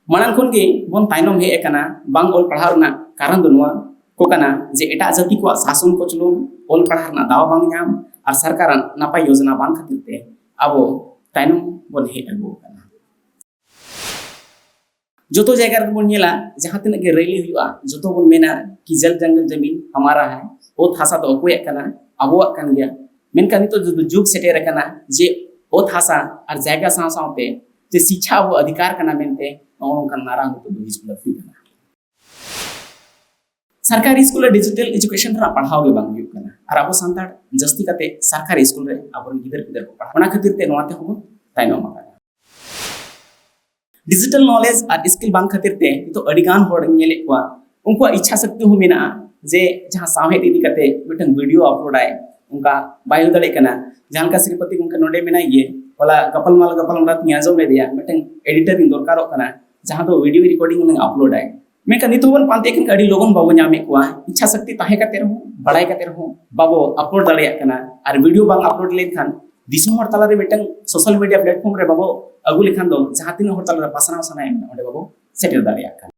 Manang khon ge bon tainom he ekana bang ol padhar na karan do noa ko kana je eta jati ko शासन ko chulun ol padhar na daw bang nyam ar sarkaran napai yojana bang khatir te abo tainom bon he agu kana जोतो जगह रे bone नेला जहां तने के rally हुआ जोतो bone मेना कि जल जंगल जमीन हमारा है ओ थासा तो अकोय कना अबोआ कन गया मेनका नितो जो जुग सेटेर कना जे ओ थासा और जगह साव सावते जे शिक्षा वो अधिकार कना मेनते ओन कन नारा तो हिज लफी कना सरकारी स्कूल डिजिटल एजुकेशन रा पढ़ाओ गे बांग हुई कना और अब संताड़ जस्ती कते सरकारी स्कूल रे अब गिदर गिदर को पढ़ा ओना खातिर ते नोते हो ताइनो मा डिजिटल नॉलेज और स्किल बांग खातिर ते तो अडिगान होड़ नेले को उनको इच्छा शक्ति हो मेना जे जहां साहे इदी कते मिटन वीडियो अपलोड आए उनका बायो दले कना जहां का श्रीपति उनका नोडे मेना ये वाला गपल मरात नियाजो में दिया मिटन एडिटर इन दरकारो कना जहां तो वीडियो रिकॉर्डिंग में अपलोड आए मैं का नितो बन पाते कि अडी लोगन बाबो नामे को इच्छा शक्ति ताहे कते रहो बड़ाई कते रहो बाबो अपलोड दले कना और वीडियो बांग अपलोड लेखान दिसम हर तला रे मिटन सोशल मीडिया प्लेटफॉर्म रे बाबो अगु लेखान दो जहां तीन हर तला रे पासनाव सनाय ओडे बाबो सेटल दाड़िया का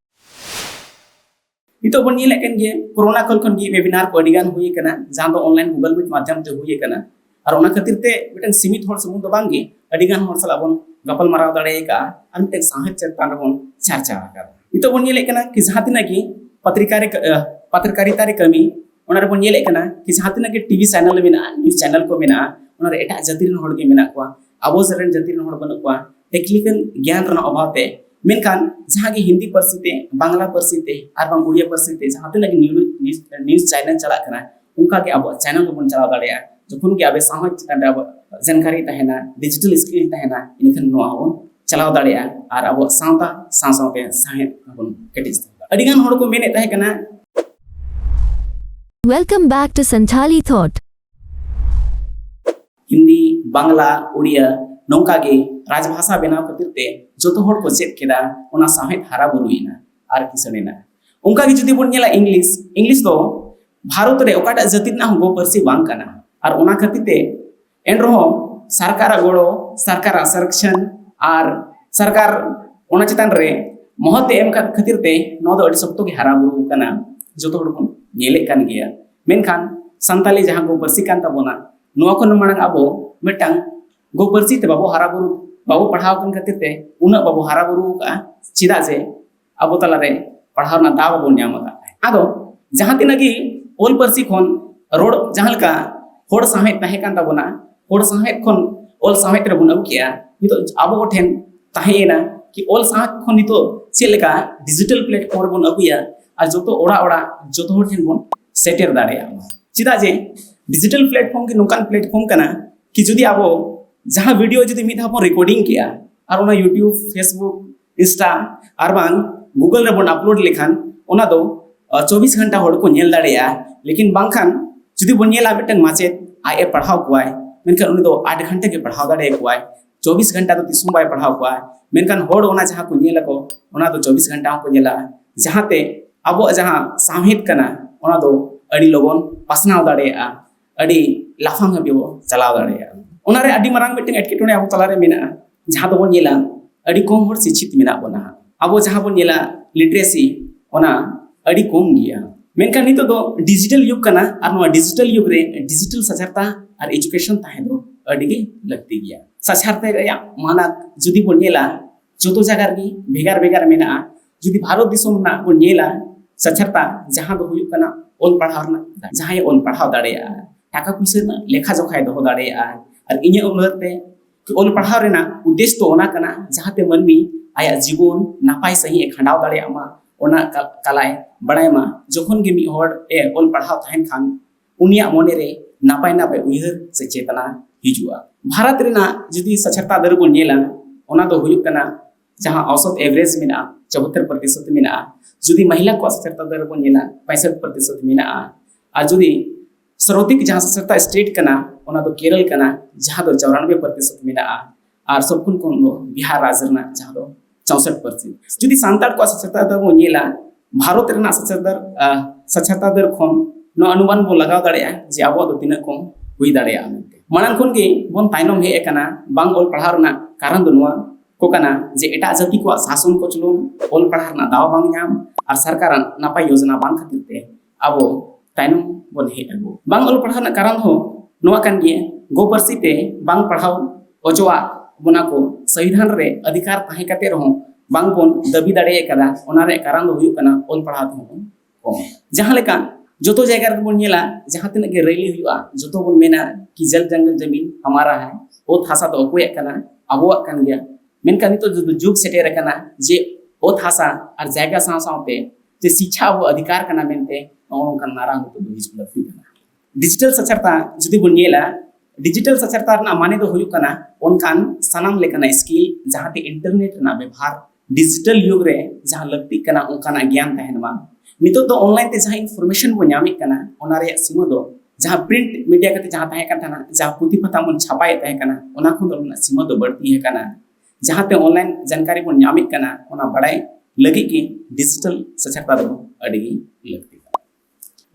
नितो बन नेले कन गे कोरोना कल खन गे वेबिनार को अडिगान हुई कना जहां दो ऑनलाइन गूगल मीट माध्यम ते हुई कना और ओना खातिर ते मिटन सीमित हर समुद बांग गे अडिगान हर सला बन गपल माराव दाड़े का और मिटन साहित्य चेतान रे बन चर्चा का नितो बन नेले कना कि जहां तीन की पत्रकारिता रे कमी ओना रे बन नेले कना कि जहां तीन के टीवी चैनल मेना न्यूज़ चैनल को मेना ओना रे एटा जाति रन हड़ के मेना को अबो जरन जाति रन हड़ बन को टेक्निकल ज्ञान रन अभाव ते मेनखान जहां के हिंदी परसिते बांग्ला परसिते और बांग उड़िया परसिते जहां तीन के न्यूज़ चैनल चला कना उनका के अब चैनल बन चला दाड़िया जखन के अबे साहय चंदा जानकारी तहना डिजिटल स्किल तहना इनखान नो हो चलाव दाड़िया और अब सावता सावते साहे बन केटिस अडिगान हड़ को मेने तहे कना Welcome back to Santhali Thought. Hindi Bangla Odia नौका के राजभाषा बनाव खातिर ते जोतो हड़ को चेक केदा ओना साहित हारा बुरुइना आर किसनेना उनका की जुदी बोन नेला इंग्लिश दो भारत रे ओकाटा जाति ना गो परसी बांग काना और ओना खातिर ते एन रहो सरकार गोड़ो सरकार संरक्षण और सरकार ओना चितान रे महत्व एम खातिर ते नो दो अडी सप्तो के हारा बुरु काना जोतो हड़ बोन नेले कान गया मेनखान संताली जहां गो परसी कान ताबोना नुआ को मांग अब मिटंग गो परसी ते बाबो हारा बुरु बाबो पढ़ाव कन खातिर ते उना बाबो हारा बुरु का चिदा जे अब तला रे पढ़ाव ना दाव बाबो न्याम का आदो जहां तिना की ओल परसी खन रोड जहां का होड़ साहेत ताहे कान ताबोना होड़ साहेत खन ओल साहेत रे बुना किया नितो अब को ठेन ताहेना कि ओल साहेत खन नितो चेलेका डिजिटल प्लेटफॉर्म बन अगुया और जोतो ओड़ा ओड़ा जोतो होड़ ठेन बन सेटर दाड़िया चिदा जे डिजिटल प्लेटफॉर्म के नोकान प्लेटफॉर्म कना कि जुदी आबो जहां वीडियो जुदी मिद हाबो रिकॉर्डिंग किया और ओना यूट्यूब फेसबुक इंस्टा और बांग गूगल रे बन अपलोड लेखान ओना दो 24 घंटा होड़ को नेल दाड़िया लेकिन बांखान जुदी बन नेला मिटन माचेत आए पढ़ाव कोआय मेनखान उनी दो 8 घंटे के पढ़ाव दाड़े कोआय 24 घंटा तो तिसुम बाय पढ़ाव कोआय मेनखान होड़ ओना जहां को नेला को ओना दो 24 घंटा को नेला जहां ते आबो जहां साहित कना ओना दो अडी लोगन पासनाव दाड़ेया अडी लाफांग हबियो चलाव दाड़ेया ओना रे अडी मारांग मिटिंग एटकेटोने अब तला रे मेना जहां दो बन नेला अडी कम होड़ शिक्षित मेना बना अब जहां बन नेला लिटरेसी ओना अडी कम गया मेनका नितो दो डिजिटल युग कना और नोआ डिजिटल युग रे डिजिटल साक्षरता और एजुकेशन ताहे दो अडी गे लगती गया साक्षरता रे माना जुदी बन नेला जोतो जगह रे भेगार भेगार मेना जुदी भारत दिसम ना बन नेला साक्षरता जहां दो हुयुग कना ओल पढ़ाव ना जहां ओल पढ़ाव दाड़ेया टाका पैसा ना लेखा जोखाय दो दाड़ेया और इने उलरते कि ओल पढ़ाव रेना उद्देश्य तो ओना कना जहाते मनमी आया जीवन नापाय सही खंडाव दाड़ेया मा ओना कलाय बड़ाय मा जखन गे मी होड़ ए ओल पढ़ाव थाइन खान उनिया मोने रे नापाय नापाय उयहर से चेतना हिजुआ भारत रेना जुदी साक्षरता दर बन नेला ओना दो हुयुग कना जहां औसत एवरेज मेना 74% मेना जुदी महिला को साक्षरता दर बन नेला 65% मेना और जुदी सर्वाधिक जहां साक्षरता स्टेट कना ओना दो केरल कना जहां दो 94% मेना और सबकुन को बिहार राज्य ना जहां दो 64% जुदी सांताड़ को साक्षरता दर बन नेला भारत रेना साक्षरता दर खन नो अनुमान बो लगाव दाड़ेया जे आबो दो तिना कम हुई दाड़ेया मानन खन गे बन ताइनम हे कना बांग ओल पढ़ाव ना कारण दो नोआ को कना जे एटा जाति को शासन को चलन ओल पढ़ा ना दाव बांग नाम और सरकार नापाय योजना बांग खातिर ते अब ताइनम बन हे अगु बांग ओल पढ़ा ना कारण हो नोआ कान गे गो परसी ते बांग पढ़ाव ओजवा बना को संविधान रे अधिकार ताहे कते रहो बांग बोन दबी दाड़े कदा ओना रे कारण हो कना ओल पढ़ा तो कम जहां लेका जोतो जायगा रे बोन नेला जहां तिना गे रैली हुआ जोतो बोन मेना कि जल जंगल जमीन हमारा है ओ थासा तो अकोय कना अबोआ कान गया मेनका नितो जुग सेटेर कना जे ओ थासा और जायगा साव सावते जे शिक्षा वो अधिकार कना मेनते ओनका नारा हो तो हिज लफी कना डिजिटल साक्षरता जुदी बोन नेला डिजिटल साक्षरता ना माने दो हुयु कना ओनकान सनाम लेकना स्किल जहां ते इंटरनेट ना व्यवहार डिजिटल युग रे जहां लगती कना ओनकाना ज्ञान तहनवा नितो तो ऑनलाइन ते जहां इन्फॉर्मेशन बो न्यामी कना ओना रे सीमा दो जहां प्रिंट मीडिया कते जहां ताहे कना जहां पुथी पता मन छापाय ताहे कना ओना खन दो ना सीमा दो बढ़ती है कना जहां ते ऑनलाइन जानकारी बो न्यामी कना ओना बड़ाई लगी कि डिजिटल साक्षरता दो अडी लगती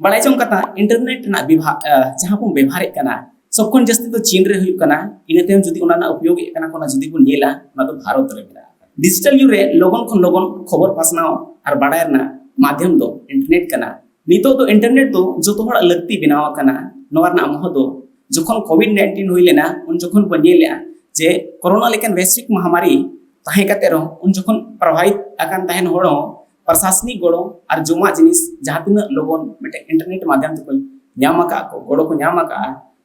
बड़ाई जों कता इंटरनेट ना विभाग जहां बो व्यवहार कना सबखन जस्ती तो चीन रे हुयु कना इनेते जुदी ओना ना उपयोग कना कोना जुदी बो नेला ओना तो भारत रे मेरा डिजिटल युग रे लोगन खन लोगन खबर पासनाव और बड़ाय ना माध्यम दो इंटरनेट कना नितो तो इंटरनेट तो जो हड़ लगती बनाव कना नोरना मह दो जखन कोविड-19 हुई लेना उन जखन बनेला जे कोरोना लेकन वैश्विक महामारी ताहे कते रहो उन जखन प्रभावित अकान ताहेन होड़ो प्रशासनिक गड़ो और जमा जिनिस जहां तिना लोगन मेटे इंटरनेट माध्यम ते न्यामका को गड़ो को न्यामका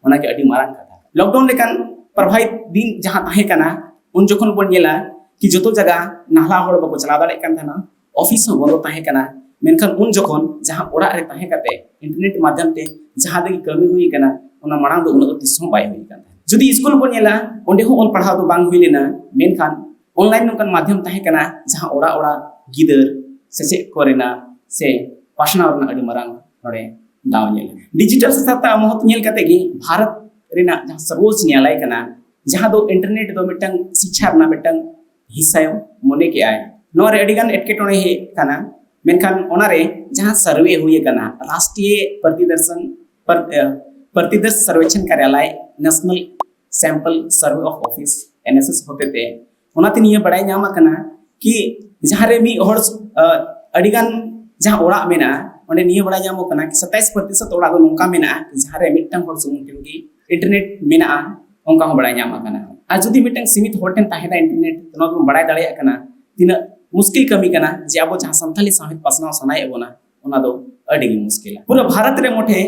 ओना के अडी मारन कथा लॉकडाउन लेकन प्रभावित दिन जहां ताहे कना उन जखन बनेला कि जतो जगह नाहला होड़ बको चला दाड़े कन थाना ऑफिस हो बंद ताहे कना मेनखान उन जखन जहां ओड़ा रे ताहे कते इंटरनेट माध्यम ते जहां दे कमी हुई कना ओना मांग दो उन तिसो बाय हुई कन जुदी स्कूल बन नेला ओंडे हो ओल पढ़ाव दो बांग हुई लेना मेनखान ऑनलाइन नोकन माध्यम ताहे कना जहां ओड़ा ओड़ा गिदर सेसे कोरेना से पासना रना अडी मांग नोडे दाव नेल डिजिटल साक्षरता महत नेल कते गी भारत रेना जहां सर्वोच्च न्यायालय कना जहां दो इंटरनेट दो मिटंग शिक्षा रना मिटंग हिस्सा मने के आय नोरे अडिगान एटकेटोने हे कना मेनखान ओनारे जहां सर्वे हुई कना राष्ट्रीय प्रतिदर्श सर्वेक्षण कार्यालय national sample survey of office NSS होते थे ओनाते निये बड़ाई नामा कना कि जहां रे मी हर अडिगान जहां ओड़ा मेना ओंडे निये बड़ाई नामो कना कि 27% ओड़ा दो नोंका मेना जहां रे मिटंग हर सुमुंटिन की इंटरनेट मेना ओंका हो बड़ाई नामा कना आ जुदी मिटंग सीमित होटेन ताहेना इंटरनेट नो बड़ाई दाड़े कना तिना मुश्किल कमी कना जे अब जहां संथाली साहित्य पासना सनाय बोना ओना दो अडी मुश्किल पूरा भारत रे मोठे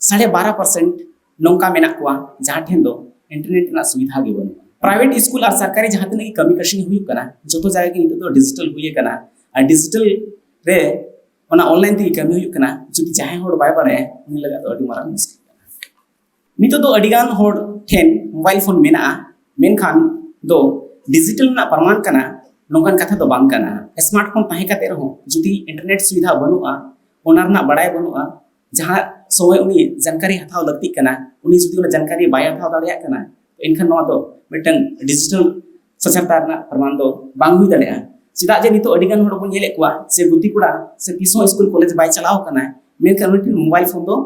12.5% नोंका मेना कुआ जहां ठेन दो इंटरनेट ना सुविधा गे बनु प्राइवेट स्कूल और सरकारी जहां तने कमी कशनी हुई कना जतो जाय के तो डिजिटल हुई कना आ डिजिटल रे ओना ऑनलाइन ते कमी हुई कना जुदी जहां होड़ बाय बाड़े उनी लगा तो अडी मारा मुश्किल नितो दो अडिगान होड़ ठेन मोबाइल फोन मेना मेनखान दो डिजिटल ना प्रमाण कना नोंकान कथा दो बांग कना स्मार्टफोन ताहे कते रहो जुदी इंटरनेट सुविधा बनुआ ओना रना बड़ाय बनुआ जहां समय उनी जानकारी हथाव लगती कना उनी जुदी उना जानकारी बाय हथाव दाड़िया कना इनखान नवा दो मिटन डिजिटल साक्षरता रना प्रमाण दो बांग हुई दाड़िया चिदा जे नितो अडिगान होड़ बन नेले कुआ से गुती कुड़ा से तिसो स्कूल कॉलेज बाय चलाव कना मेनखान उनी मोबाइल फोन दो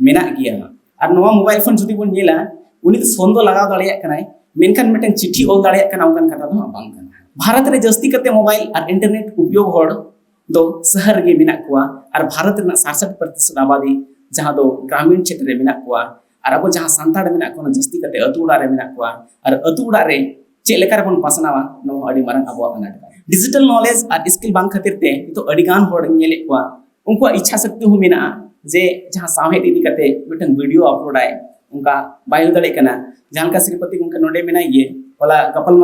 मेना गिया और नवा मोबाइल फोन जुदी बन नेला उनी तो फोन दो लगाव दाड़िया कना मेनखान मिटन चिट्ठी ओल दाड़िया कना उनकान कथा दो बांग कना भारत रे जस्ती कते मोबाइल और इंटरनेट उपयोग होड़ दो शहर गे मेना कुआ और भारत रे 67% आबादी जहां दो ग्रामीण क्षेत्र रे मेना कुआ और अब जहां सांताड़ मेना को जस्ती कते अतु उड़ा रे मेना कुआ और अतु उड़ा रे चे लेकर बन पासनावा नो अडी मारन अबो अनाट डिजिटल नॉलेज और स्किल बांग खातिर ते तो अडिगान होड़ नेले कुआ उनको इच्छा शक्ति हो मेना जे जहां साहेत इदी कते मिटन वीडियो अपलोड आए उनका बायो दड़े कना जहां का श्रीपति उनका नोडे मेना ये वाला गपल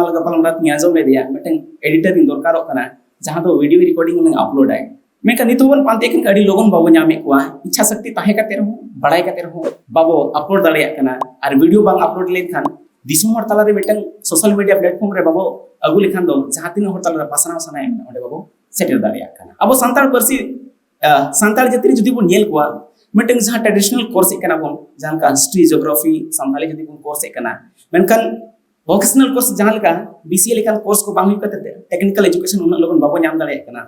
रात नियाजो में दिया मिटन एडिटर इन दरकारो कना जहां तो वीडियो रिकॉर्डिंग उन अपलोड आए मैं नितो बन पांते किन अडी लोगन बाबो नामे कुआ इच्छा शक्ति ताहे कते रहो बड़ाई कते रहो बाबो अपलोड दाड़िया कना और वीडियो बांग अपलोड लेखान दिसुम हर तला रे मिटन सोशल मीडिया प्लेटफॉर्म रे बाबो अगु लेखान दो जहां तीन हर तला रे पासना सनाय ओंडे बाबो सेटल दाड़िया कना अब संताल परसी संताल जति जुदी बन नेल कुआ मिटन जहां ट्रेडिशनल कोर्स कना बन जहां का हिस्ट्री ज्योग्राफी संताली जति बन कोर्स कना मेनखान वोकेशनल कोर्स जहां लेका बीसीए लेखान कोर्स को बांग हुई कते टेक्निकल एजुकेशन उन लोगन बाबो नाम दाड़िया कना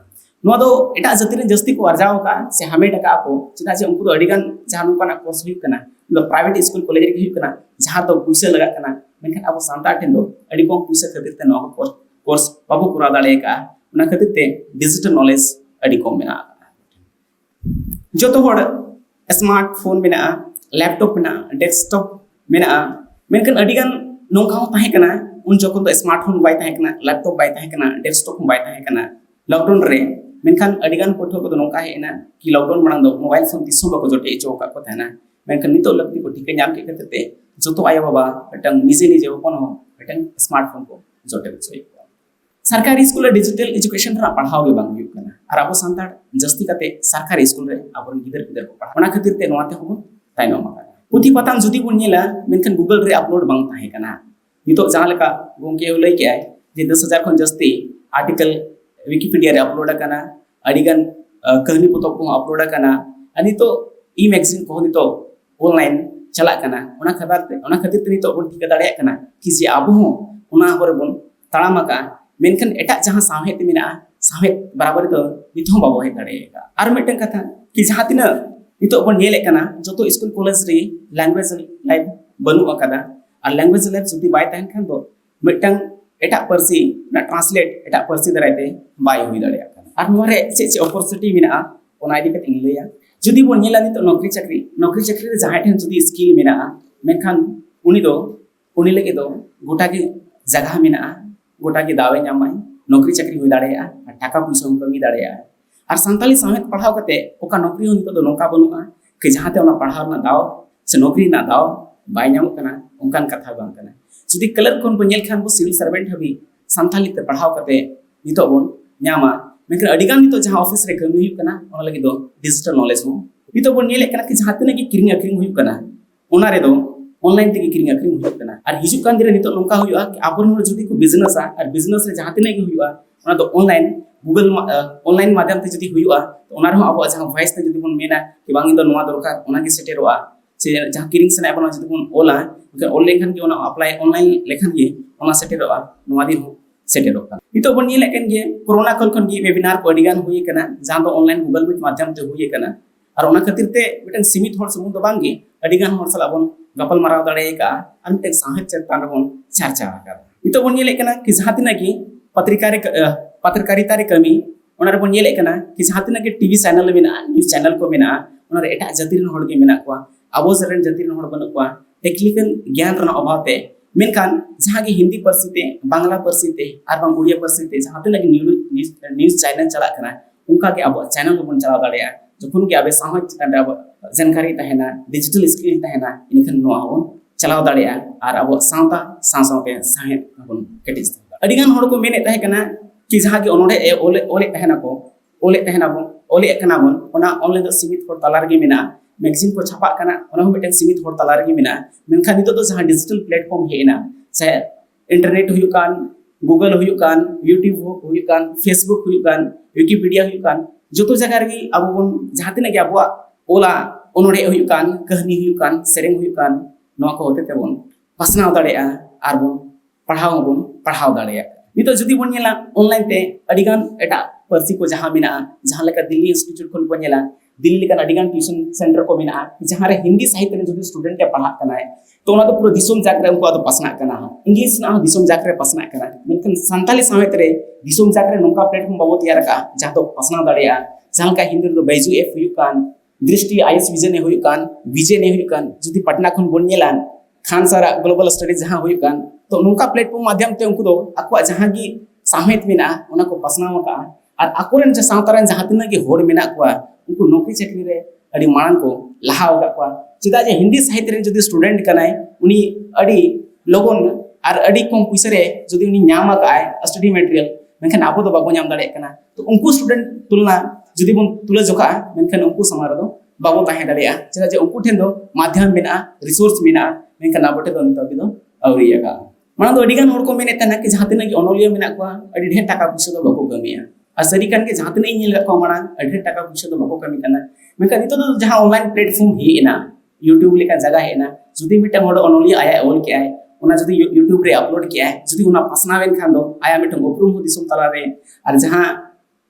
नो दो एटा जति रे जस्ती को अर्जाव का से हमें टका को चिदा जे उनको अडिगान जहां उनका कोर्स हुई कना लो प्राइवेट स्कूल कॉलेज रे हुई कना जहां तो पैसा लगा कना मेनखान अब सांता ठेन दो अडी को पैसा खातिर ते नो कोर्स बाबू करा दाड़े का उना खातिर ते डिजिटल नॉलेज अड़ी कम मेना जो तो हर स्मार्टफोन मेना लैपटॉप मेना डेस्कटॉप मेना मेनकन अडिगान नोंका हो ताहे कना उन जखन तो स्मार्टफोन बाय ताहे कना लैपटॉप बाय ताहे कना डेस्कटॉप बाय ताहे कना लॉकडाउन रे मेनखान अडिगान पठो को नोंका हेना कि लॉकडाउन मांग दो मोबाइल फोन तिसो बको जोटे चो का को थाना मेनखान नितो लगती को ठीक नाम के कते जो तो आयो बाबा बटन निजे निजे ओपन हो बटन स्मार्टफोन को जोटे चोय सरकारी स्कूल डिजिटल एजुकेशन रा पढ़ाओ गे बांग हुयुग कना और अब सांताड़ जस्ती कते सरकारी स्कूल रे अब गिदर गिदर को पढ़ा ओना खातिर ते नोते हो ताइनो मा पुथी पताम जुदी बुन नेला मेनखान गूगल रे अपलोड बांग ताहे कना नितो जहां लेका गोंके लई के आय जे 10,000 खन जस्ती आर्टिकल विकिपीडिया रे अपलोड कना अडिगान कहनी पुतब को अपलोड कना अनि तो ई मैगजीन को नितो ऑनलाइन चला कना ओना खातिर ते नितो बन ठीक दाड़े कना कि जे अब हो ओना हर बन ताड़ामा का मेनखान एटा जहां साहेत मिना साहेत बराबर तो नितो बाबो हे दाड़े का आर मेटन कथा कि जहां तिना नितो बन नेले कना जतो स्कूल कॉलेज रे लैंग्वेज लाइव बनु अकदा और लैंग्वेज लाइव जुदी बाय ताहन खान दो मेटन एटा पर्सी ना ट्रांसलेट एटा पर्सी दराइते बाय हुई दाड़े और नोरे से अपॉर्चुनिटी मिना ओना इदी कते लैया जुदी बन नेला नितो नौकरी चाकरी रे जहां ठेन जुदी स्किल मिना मेनखान उनी लगे दो गोटा की जगह मिना गोटा की दावे नामाय नौकरी चाकरी हुई दाड़े टाका पैसा कमी दाड़े और सांताली साहेत पढ़ाव कते ओका नौकरी हो नितो नौका बनुआ कि जहाते ओना पढ़ाव ना दाव से नौकरी ना दाव बाय नामो कना उनकान कथा बांग कना जुदी कलर कोन बनेल खान बो सिविल सर्वेंट हबी सांताली ते पढ़ाव कते नितो बोन न्यामा मेनखान अडिगान नितो जहां ऑफिस रे कमी हुई कना ओना लगी दो डिजिटल नॉलेज हो नितो बोन नेले कना कि जहाते ना की किरिंग अखरिंग हुई कना ओना रे दो ऑनलाइन ते किरिंग अखरिंग हुई कना और हिजु कान दिरे नितो नोंका हुआ कि आपन हर जुदी को बिजनेस और बिजनेस रे जहाते ना की हुआ ओना दो ऑनलाइन गूगल ऑनलाइन माध्यम ते जुदी हुआ तो ओना रे अब जहां वॉइस ते जुदी बोन मेना कि बांग दो नोवा दरकार ओना के सेटेरोआ से जहां किरिंग सना बना जुदी बोन ओला ऑनलाइन खान के ओना अप्लाई ऑनलाइन लेखन के ओना सेटेरोआ नोवा दिन सेटेरोका नितो बोन नेले कन के कोरोना खन के वेबिनार को अडिगान हुई कना जहां दो ऑनलाइन गूगल मीट माध्यम ते हुई कना और ओना खातिर ते मिटन सीमित हर समूह दो बांगे अडिगान हर सला बोन गपल माराव दाड़े का और मिटन साहित्य चेतान बोन चर्चा का नितो बोन नेले कना कि जहां तिना की पत्रकारिता रे कमी ओना रे बोन नेले कना कि जहां तिना के टीवी चैनल मेना न्यूज़ चैनल को मेना ओना रे एटा जाति रन हड़ के मेना को अबो जरन जाति रन हड़ बन को टेक्निकल ज्ञान रन अभाव ते मेनखान जहां की हिंदी परसी ते बांग्ला परसी ते और बांग उड़िया परसी ते जहां तिना की न्यूज़ चैनल चला कना उनका के अब चैनल को बोन चला दाड़े जखन के आबे साहित्य चंदा जानकारी तहना डिजिटल स्किल तहना इनखान नो आबो चलाव दाड़े और अब सावता सावते साहित्य बोन केटिस अडिगान हड़ को मेने तहे कना कि जहां के ओनोडे ओले तहना को ओले कना बोन ओना ऑनलाइन दो सीमित हड़ तलार गे मेना मैगजीन को छापा कना ओना हो मिटन सीमित हड़ तलार गे मेना मेनखान नितो तो जहां डिजिटल प्लेटफॉर्म हेना से इंटरनेट हुयु कान गूगल हुयु कान यूट्यूब हुयु कान फेसबुक हुयु कान विकिपीडिया हुयु कान जोतो जगह रे अब बोन जहां तिना के अबवा ओला ओनोडे हुयु कान कहानी हुयु कान सेरेंग हुयु कान नोआ को होते ते बोन पासनाव दाड़ेया आर बोन पढ़ाव दाड़ेया नितो जुदी बोन नेला ऑनलाइन ते अडिगान एटा परसी को जहां मिना जहां लेका दिल्ली इंस्टीट्यूट खन बोन नेला दिल्ली लेका अडिगान ट्यूशन सेंटर को मिना जहां रे हिंदी साहित्य रे जुदी स्टूडेंट के पढ़ा कना है तो ओना तो पूरा दिसोम जाकरे उनको तो पसना कना इंग्लिश ना दिसोम जाकरे पसना कना मेनखान संताली साहित्य रे दिसोम जाकरे नोंका प्लेटफॉर्म बाबो तैयार का जहां तो पसना दाड़ेया जहां का हिंदी दो बैजू एफ हुयु कान दृष्टि आईएस विजन ने हुयु कान विजय ने हुयु कान जुदी पटना खन बोन नेला खान सारा ग्लोबल स्टडीज जहां हुयु कान तो नोंका प्लेटफॉर्म माध्यम ते उनको दो अकवा जहां की साहित्य मिना ओना को पसनाव का और अकोरन जे सावतारन जहां तिना के होड़ मिना को उनको नौकरी चाकरी रे अडी मांग को लहाव का चिदा जे हिंदी साहित्य रे जदी स्टूडेंट कनाय उनी अडी लोगन और अडी कम पैसा रे जदी उनी न्यामा काय स्टडी मटेरियल मेनखान आबो दो बाबो न्याम दाड़े कना तो उनको स्टूडेंट तुलना जदी बोन तुला जोखा मेनखान उनको समार दो बाबो ताहे दाड़ेया चिदा जे उनको ठेन दो माध्यम मेना रिसोर्स मेना मेनखान आबो ठे दो नितो बिदो आवरिया का माना दो अडिगान हड़ को मेने तना कि जहां तिना की ओनोलिया मेना को अडी ढेर टाका पैसा दो बाको कमिया और सरी कान के जहां तिना नेल को माना अडी ढेर टाका पैसा दो बाको कमी कना मेनखान नितो दो जहां ऑनलाइन प्लेटफॉर्म हेना यूट्यूब लेका जगह हेना जुदी मिटा हड़ ओनोलिया आया ओल के आय ओना जुदी यूट्यूब रे अपलोड के आय जुदी ओना पासनावेन खान दो आया मिटा उपरुम हो दिसम तला रे और जहां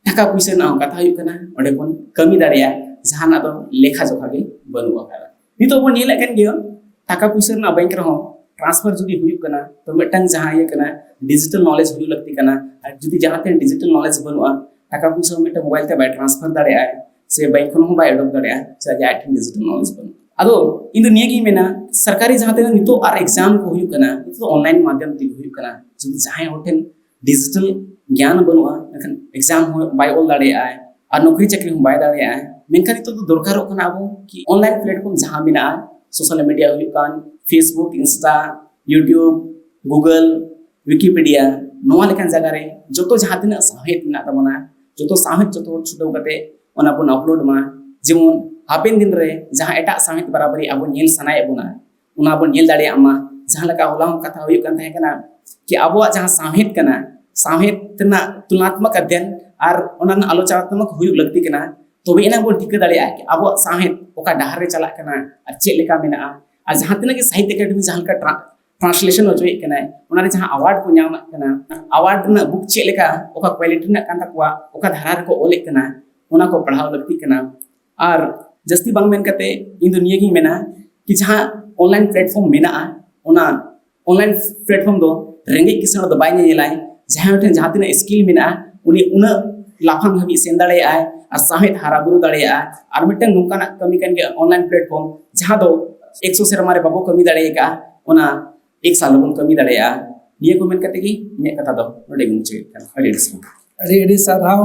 टाका पैसा ना कथा हुई कना ओडे कोन कमी दाड़िया जहां ना दो लेखा जोखा के बनुआ करा नितो बन नेल कन गे टाका पैसा ना बैंक रहो ट्रांसफर जुदी हुई कना तो मिटंग जहां ये कना डिजिटल नॉलेज हुई लगती कना और जुदी जहां ते डिजिटल नॉलेज बनुआ टाका पैसा मिटंग मोबाइल ते बाय ट्रांसफर दाड़े आए से बैंक खन हो बाय एडोप दाड़े आए से जा डिजिटल नॉलेज बनु अदो इन दुनिया की मेना सरकारी जहां ते नितो आर एग्जाम को हुई कना तो ऑनलाइन माध्यम ते हुई कना जुदी जहां होटेन डिजिटल ज्ञान बनुआ एखन एग्जाम हो बाय ऑल दाड़े आए और नौकरी चाकरी हो बाय दाड़े आए मेनखान तो दरकारों कना अब कि ऑनलाइन प्लेटफॉर्म जहां मेना सोशल मीडिया हुई कान Facebook Insta YouTube Google Wikipedia नोआ लेकिन जगह रे जो तो जहां तिना साहित्य मेना तबना जो तो साहित्य जो तो छुटो कते ओना बन अपलोड मा जेमन हापेन दिन रे जहां एटा साहित्य बराबरी अब नेल सनाय बुना ओना बन नेल दाड़े आमा जहां लका होला कथा हुई कन थाहे कना कि अब जहां साहित्य कना साहित्य ना तुलनात्मक अध्ययन और ओना आलोचनात्मक हुई लगती कना तबे इना बन ठिक दाड़े कि अब साहित्य ओका डहार रे चला कना और चेक लेका मेना और जहां तिना के साहित्य एकेडमी जहां का ट्रांसलेशन होजोय कना ओना रे जहां अवार्ड को नाम कना अवार्ड ना बुक चेक लेका ओका क्वालिटी ना कान तकवा ओका धारा को ओले कना ओना को पढ़ाव लगती कना और जस्ती बांग मेन कते इन दुनिया की मेना कि जहां ऑनलाइन प्लेटफॉर्म मेना ओना ऑनलाइन प्लेटफॉर्म दो रेंगे किसान दो बाय नेलाय जहां ठन जहां तिना स्किल मेना उनी उना लाफांग हबी सेन दाड़े आय और साहित हारा बुरु दाड़े आय और मिटन नुकाना कमी कन के ऑनलाइन प्लेटफॉर्म जहां दो 100 सेरमा रे बाबो कमी दाड़े का ओना एक साल बन कमी दाड़े आ निये को मेन कते की ने कथा दो नोडे मुचे अड़ी साराव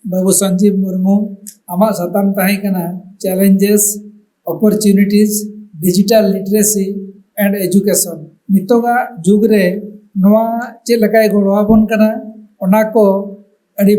बाबू संजीव मुर्मू आमा सताम ताहे कना challenges opportunities digital literacy and education नितोगा जुग रे नोआ चे लकाय गोड़वा बन कना ओना को अड़ी